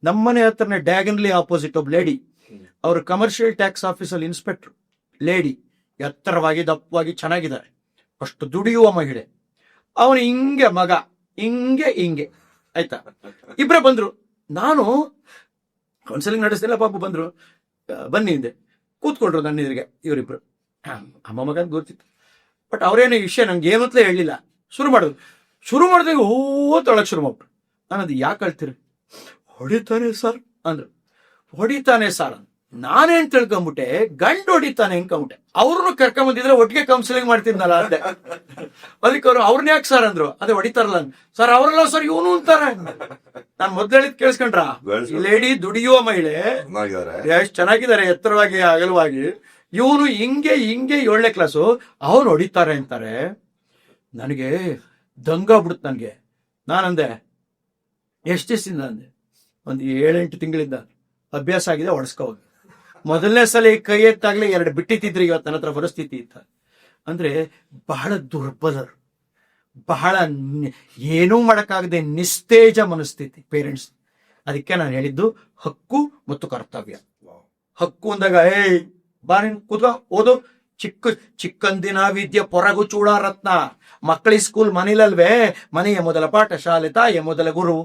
ನಮ್ಮನೆ ಹತ್ರನೇ ಡ್ಯಾಗನ್ಲಿ ಆಪೋಸಿಟ್ ಒಬ್ಬ ಲೇಡಿ, ಅವರು ಕಮರ್ಷಿಯಲ್ ಟ್ಯಾಕ್ಸ್ ಆಫೀಸಲ್ಲಿ ಇನ್ಸ್ಪೆಕ್ಟರ್ ಲೇಡಿ, ಎತ್ತರವಾಗಿ ದಪ್ಪವಾಗಿ ಚೆನ್ನಾಗಿದ್ದಾರೆ, ಅಷ್ಟು ದುಡಿಯುವ ಮಹಿಳೆ. ಅವನು ಹಿಂಗೆ ಮಗ ಹಿಂಗೆ ಆಯ್ತಾ. ಇಬ್ಬರೇ ಬಂದ್ರು, ನಾನು ಕೌನ್ಸಿಲಿಂಗ್ ನಡೆಸ್ತಿಲ್ಲ, ಪಾಪ ಬಂದ್ರು, ಬನ್ನಿ ಹಿಂದೆ ಕೂತ್ಕೊಂಡ್ರು ನನ್ನ ಎದುರಿಗೆ ಇವರಿಬ್ರು. ಅಮ್ಮ ಮಗ ಅಂತ ಗೊತ್ತಿತ್ತು, ಬಟ್ ಅವ್ರೇನು ವಿಷಯ ನಂಗೆ ಏನು ಅಂತಲೇ ಹೇಳಿಲ್ಲ. ಶುರು ಮಾಡಿದಾಗ ತೊಳಕ್ ಶುರು ಮಾಡ್ಬಿಟ್ರು. ನಾನು ಅದು ಯಾಕೆ ಹೇಳ್ತೀರಿ, ಹೊಡಿತಾನೆ ಸರ್ ಅಂದ್ರು. ಹೊಡಿತಾನೆ ಸರ್ ಅಂದ್ ನಾನೇನ್ ತಿಳ್ಕೊಂಬಿಟ್ಟೆ, ಗಂಡು ಹೊಡಿತಾನೆ ಅನ್ಕೊಂಬಿಟ್ಟೆ. ಅವ್ರನ್ನು ಕರ್ಕೊಂಬಂದಿದ್ರೆ ಒಟ್ಟಿಗೆ ಕೌನ್ಸಿಲಿಂಗ್ ಮಾಡ್ತಿದ್ನಲ್ಲ ಅಂದೆ. ಅದಕ್ಕೆ ಅವ್ರನ್ನ ಯಾಕೆ ಸರ್ ಅಂದ್ರು, ಅದೇ ಹೊಡಿತಾರಲ್ಲ ಸರ್, ಅವರೆಲ್ಲ ಸರ್ ಇವನು ಅಂತಾರೆ. ನಾನ್ ಮೊದ್ಲು ಹೇಳಿದ್ ಕೇಳಿಸ್ಕೊಂಡ್ರ, ಲೇಡಿ ದುಡಿಯುವ ಮಹಿಳೆ ಎಷ್ಟು ಚೆನ್ನಾಗಿದ್ದಾರೆ, ಎತ್ತರವಾಗಿ ಅಗಲವಾಗಿ. ಇವನು ಹಿಂಗೆ 7ನೇ ಕ್ಲಾಸು, ಅವ್ರು ಹೊಡಿತಾರೆ ಅಂತಾರೆ. ನನಗೆ ದಂಗ ಬಿಡುತ್ತೆ. ನನಗೆ ನಾನಂದೆ, ಎಷ್ಟು ದಿವಸದಿಂದ ಅಂದೆ, ಒಂದು 7-8 ತಿಂಗಳಿಂದ ಅಭ್ಯಾಸ ಆಗಿದೆ, ಹೊಡ್ಸ್ಕೋಗಿ. ಮೊದಲನೇ ಸಲ ಕೈ ಎತ್ತಾಗ್ಲೇ 2 ಬಿಟ್ಟಿತ್ತಿದ್ರಿ, ಇವತ್ತು ನನ್ನ ಹತ್ರ ಪರಿಸ್ಥಿತಿ ಇತ್ತ. ಅಂದ್ರೆ ಬಹಳ ದುರ್ಬಲರು, ಬಹಳ ಏನೂ ಮಾಡಕ್ಕಾಗದೆ ನಿಸ್ತೇಜ ಮನಸ್ಥಿತಿ ಪೇರೆಂಟ್ಸ್. ಅದಕ್ಕೆ ನಾನು ಹೇಳಿದ್ದು ಹಕ್ಕು ಮತ್ತು ಕರ್ತವ್ಯ. ಹಕ್ಕು ಅಂದಾಗ ಬಾರಿ ಕೂತ್ಕೋ ಓದು, ಚಿಕ್ಕಂದಿನ ವಿದ್ಯೆ ಪೊರಗು ಚೂಡಾರತ್ನ. ಮಕ್ಕಳಿಗೆ ಸ್ಕೂಲ್ ಮನೇಲಲ್ವೇ, ಮನೆಯ ಮೊದಲ ಪಾಠ ಶಾಲೆ, ತಾಯಿಯ ಮೊದಲ ಗುರು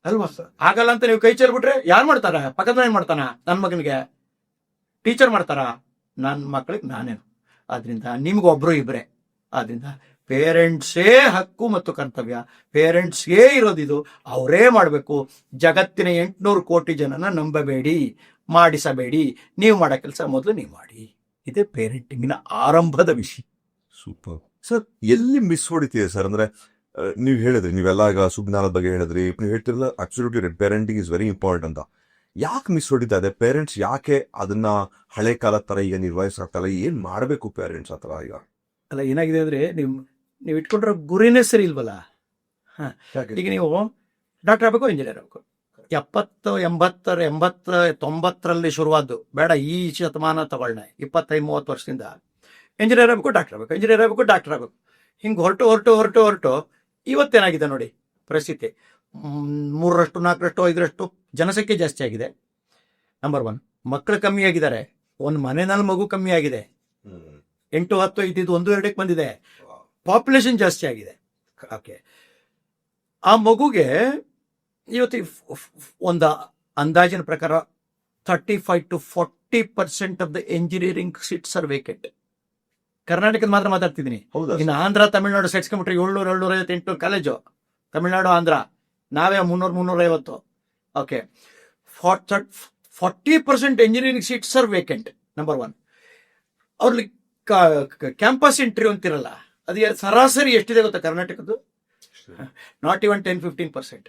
ಅಲ್ವಾ. ಆಗಲ್ಲ ಅಂತ ನೀವು ಕೈ ಚೆಲ್ಬಿಟ್ರೆ ಯಾರು ಮಾಡ್ತಾರ? ಪಕ್ಕದ ಮನೆ ಮಾಡ್ತಾನ? ನನ್ನ ಮಗನಿಗೆ ಟೀಚರ್ ಮಾಡ್ತಾರ? ನನ್ನ ಮಕ್ಕಳಿಗೆ ನಾನೇನು. ಆದ್ರಿಂದ ನಿಮ್ಗೊಬ್ರು ಇಬ್ರೆ. ಆದ್ರಿಂದ ಪೇರೆಂಟ್ಸೇ ಹಕ್ಕು ಮತ್ತು ಕರ್ತವ್ಯ, ಪೇರೆಂಟ್ಸ್ಗೇ ಇರೋದಿದು, ಅವರೇ ಮಾಡಬೇಕು. ಜಗತ್ತಿನ 800 ಕೋಟಿ ಜನನ ನಂಬಬೇಡಿ, ಮಾಡಿಸಬೇಡಿ. ನೀವು ಮಾಡೋ ಕೆಲಸ ಮೊದಲು ನೀವು ಮಾಡಿ. ಇದೇ ಪೇರೆಂಟಿಂಗಿನ ಆರಂಭದ ವಿಷಯ. Super sir. ಎಲ್ಲಿ ಮಿಸ್ ಹೊಡಿತಿದೆ ಸರ್? ಅಂದ್ರೆ ನೀವು ಹೇಳಿದ್ರಿ, ನೀವೆಲ್ಲ ಈಗ ಸುಜ್ಞಾನದ ಬಗ್ಗೆ ಹೇಳಿದ್ರಿ, ನೀವು ಹೇಳ್ತಿರಲ್ಲ absolutely parenting is very important ಅಂತ. ಯಾಕೆ ಮಿಸ್ ಹೊಡಿತಾ ಇದೆ ಪೇರೆಂಟ್ಸ್? ಯಾಕೆ ಅದನ್ನ ಹಳೆ ಕಾಲ ತರ ಈಗ ನಿರ್ವಹಿಸಾಗ್ತಲ್ಲ? ಏನ್ ಮಾಡಬೇಕು ಪೇರೆಂಟ್ಸ್ ಹತ್ರ ಈಗ? ಅಲ್ಲ, ಏನಾಗಿದೆ ಅಂದ್ರೆ ನೀವು ಇಟ್ಕೊಂಡ್ರೆ ಗುರಿನೇ ಸರಿ ಇಲ್ವಲ್ಲ. ಈಗ ನೀವು ಡಾಕ್ಟರ್ ಆಗಬೇಕು, ಇಂಜಿನಿಯರ್ ಆಗಬೇಕು. 70, 80, 80, 90ರಲ್ಲಿ ಶುರುವಾದ್ದು ಬೇಡ, ಈ ಶತಮಾನ ತಗೊಳ್ಳೆ 25-30 ವರ್ಷದಿಂದ ಇಂಜಿನಿಯರ್ ಆಗಬೇಕು, ಡಾಕ್ಟರ್ ಆಗಬೇಕು, ಇಂಜಿನಿಯರ್ ಆಗಬೇಕು, ಡಾಕ್ಟರ್ ಆಗಬೇಕು. ಹಿಂಗೆ ಹೊರಟು ಇವತ್ತೇನಾಗಿದೆ ನೋಡಿ ಪರಿಸ್ಥಿತಿ. 3ರಷ್ಟು, 4ರಷ್ಟು, 5ರಷ್ಟು ಜನಸಂಖ್ಯೆ ಜಾಸ್ತಿ ಆಗಿದೆ. ನಂಬರ್ 1. ಮಕ್ಕಳು ಕಮ್ಮಿ ಆಗಿದ್ದಾರೆ. ಒಂದು ಮನೆಯಲ್ಲಿ ಮಗು ಕಮ್ಮಿ ಆಗಿದೆ. 8, 10 ಇದ್ದಿದ್ದು 1, 2ಕ್ಕೆ ಬಂದಿದೆ. ಪಾಪ್ಯುಲೇಷನ್ ಜಾಸ್ತಿ ಆಗಿದೆ. ಓಕೆ, ಆ ಮಗುಗೆ ಇವತ್ತು ಒಂದು ಅಂದಾಜಿನ ಪ್ರಕಾರ 35 to 40% of the engineering seats R vacant. ಕರ್ನಾಟಕದ ಮಾತ್ರ ಮಾತಾಡ್ತಿದ್ದೀನಿ. ಇನ್ನು ಆಂಧ್ರ, ತಮಿಳುನಾಡು ಸೇರ್ಸ್ಕೊಂಡ್ಬಿಟ್ರೆ 700-758 ಕಾಲೇಜು. ತಮಿಳುನಾಡು, ಆಂಧ್ರ ನಾವೇ 300-350. Okay, 40% engineering seats R vacant. Number 1. ಅವ್ರಲ್ಲಿ ಕ್ಯಾಂಪಸ್ ಇಂಟರ್ವ್ಯೂ ಅಂತಿರಲ್ಲ, ಅದು ಸರಾಸರಿ ಎಷ್ಟಿದೆ ಗೊತ್ತಾ ಕರ್ನಾಟಕದ್ದು? Not even 10-15%.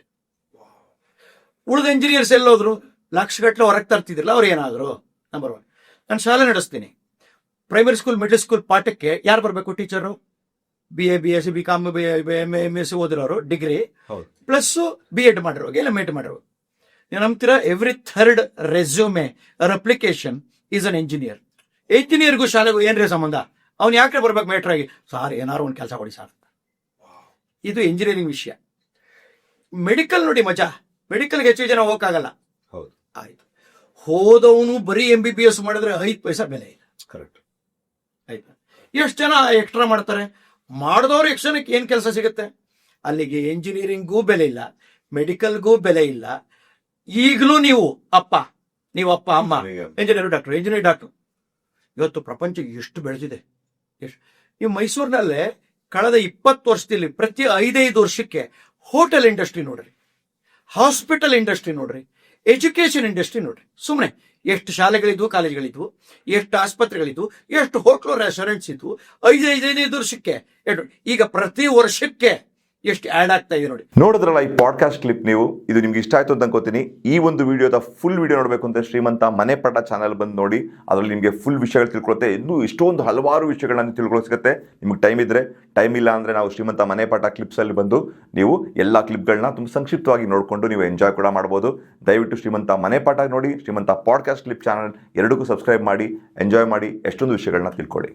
ಉಳಿದ ಇಂಜಿನಿಯರ್ಸ್ ಎಲ್ಲೋದ್ರು? ಲಕ್ಷಗಟ್ಟಲೆ ಹೊರಗೆ ತರ್ತಿದ್ರಲ್ಲ, ಅವ್ರು ಏನಾದ್ರು? ನಂಬರ್ 1. ನಾನು ಶಾಲೆ ನಡೆಸ್ತೀನಿ. ಪ್ರೈಮರಿ ಸ್ಕೂಲ್, ಮಿಡ್ಲ್ ಸ್ಕೂಲ್ ಪಾಠಕ್ಕೆ ಯಾರು ಬರಬೇಕು? Teacher. BA, BSc, BCom, MA, MSc ಓದಿರೋರು, ಡಿಗ್ರಿ ಪ್ಲಸ್ B.Ed ಮಾಡಿರೋ, LM.Ed ಮಾಡಿರೋ. ನೀವು ನಂಬ್ತೀರಾ? Every 3rd resume or application is an engineer. ಇಂಜಿನಿಯರ್ಗೂ ಶಾಲೆಗೂ ಏನ್ರಿ ಸಂಬಂಧ? ಅವ್ನು ಯಾಕೆ ಬರ್ಬೇಕು ಮೇಟ್ರಾಗಿ? ಸಾರ್ ಏನಾರು ಒಂದು ಕೆಲಸ ಕೊಡಿ ಸಾರ್. ಇದು ಇಂಜಿನಿಯರಿಂಗ್ ವಿಷಯ. ಮೆಡಿಕಲ್ ನೋಡಿ ಮಜಾ. ಮೆಡಿಕಲ್ಗೆ ಹೆಚ್ಚು ಜನ ಹೋಗಕ್ಕಾಗಲ್ಲ. ಆಯ್ತು, ಹೋದವನು ಬರೀ MBBS ಮಾಡಿದ್ರೆ 5 ಪೈಸಾ ಬೆಲೆ ಇಲ್ಲ. ಕರೆಕ್ಟ್. ಆಯ್ತಾ? ಎಷ್ಟು ಜನ ಎಕ್ಸ್ಟ್ರಾ ಮಾಡ್ತಾರೆ? ಮಾಡಿದವ್ರು ಎಷ್ಟು ಜನಕ್ಕೆ ಏನ್ ಕೆಲಸ ಸಿಗುತ್ತೆ? ಅಲ್ಲಿಗೆ ಎಂಜಿನಿಯರಿಂಗೂ ಬೆಲೆ ಇಲ್ಲ, ಮೆಡಿಕಲ್ಗೂ ಬೆಲೆ ಇಲ್ಲ. ಈಗಲೂ ನೀವು ಅಪ್ಪ ಅಮ್ಮ ಇಂಜಿನಿಯರ್ ಡಾಕ್ಟರ್. ಇವತ್ತು ಪ್ರಪಂಚ ಎಷ್ಟು ಬೆಳೆದಿದೆ. ನೀವು ಮೈಸೂರಿನಲ್ಲೇ ಕಳೆದ 20 ವರ್ಷದಲ್ಲಿ ಪ್ರತಿ 5-5 ವರ್ಷಕ್ಕೆ ಹೋಟೆಲ್ ಇಂಡಸ್ಟ್ರಿ ನೋಡ್ರಿ, ಹಾಸ್ಪಿಟಲ್ ಇಂಡಸ್ಟ್ರಿ ನೋಡ್ರಿ, ಎಜುಕೇಶನ್ ಇಂಡಸ್ಟ್ರಿ ನೋಡ್ರಿ. ಸುಮ್ಮನೆ ಎಷ್ಟು ಶಾಲೆಗಳಿದ್ವು, ಕಾಲೇಜ್ಗಳಿದ್ವು, ಎಷ್ಟು ಆಸ್ಪತ್ರೆಗಳಿದ್ವು, ಎಷ್ಟು ಹೋಟ್ಲು ರೆಸ್ಟೋರೆಂಟ್ಸ್ ಇದ್ವು. 5-5 ವರ್ಷಕ್ಕೆ ಈಗ ಪ್ರತಿ ವರ್ಷಕ್ಕೆ ಎಷ್ಟು ಆಡ್ ಆಗ್ತಾ ಇದೆ ನೋಡಿ. ನೋಡಿದ್ರಲ್ಲ ಈ ಪಾಡ್ಕಾಸ್ಟ್ ಕ್ಲಿಪ್ ನೀವು, ಇದು ನಿಮ್ಗೆ ಇಷ್ಟ ಆಯ್ತು ಅಂತ ಅನ್ಕೋತೀನಿ. ಈ ಒಂದು ವಿಡಿಯೋದ ಫುಲ್ ವಿಡಿಯೋ ನೋಡಬೇಕು ಅಂತ ಶ್ರೀಮಂತ ಮನೆ ಪಾಠ ಚಾನಲ್ ಬಂದು ನೋಡಿ. ಅದರಲ್ಲಿ ನಿಮಗೆ ಫುಲ್ ವಿಷಯಗಳು ತಿಳ್ಕೊಳುತ್ತೆ. ಇನ್ನೂ ಇಷ್ಟೊಂದು ಹಲವಾರು ವಿಷಯಗಳನ್ನ ತಿಳ್ಕೊಳ್ಳೋ ಸಿಗುತ್ತೆ. ನಿಮ್ಗೆ ಟೈಮ್ ಇದ್ರೆ, ಟೈಮ್ ಇಲ್ಲ ಅಂದರೆ ನಾವು ಶ್ರೀಮಂತ ಮನೆ ಪಾಠ ಕ್ಲಿಪ್ಸಲ್ಲಿ ಬಂದು ನೀವು ಎಲ್ಲ ಕ್ಲಿಪ್ಗಳನ್ನ ತುಂಬ ಸಂಕ್ಷಿಪ್ತವಾಗಿ ನೋಡಿಕೊಂಡು ನೀವು ಎಂಜಾಯ್ ಕೂಡ ಮಾಡ್ಬೋದು. ದಯವಿಟ್ಟು ಶ್ರೀಮಂತ ಮನೆ ಪಾಠ ನೋಡಿ, ಶ್ರೀಮಂತ ಪಾಡ್ಕಾಸ್ಟ್ ಕ್ಲಿಪ್ ಚಾನಲ್ ಎರಡಕ್ಕೂ ಸಬ್ಸ್ಕ್ರೈಬ್ ಮಾಡಿ, ಎಂಜಾಯ್ ಮಾಡಿ, ಎಷ್ಟೊಂದು ವಿಷಯಗಳನ್ನ ತಿಳ್ಕೊಳ್ಳಿ.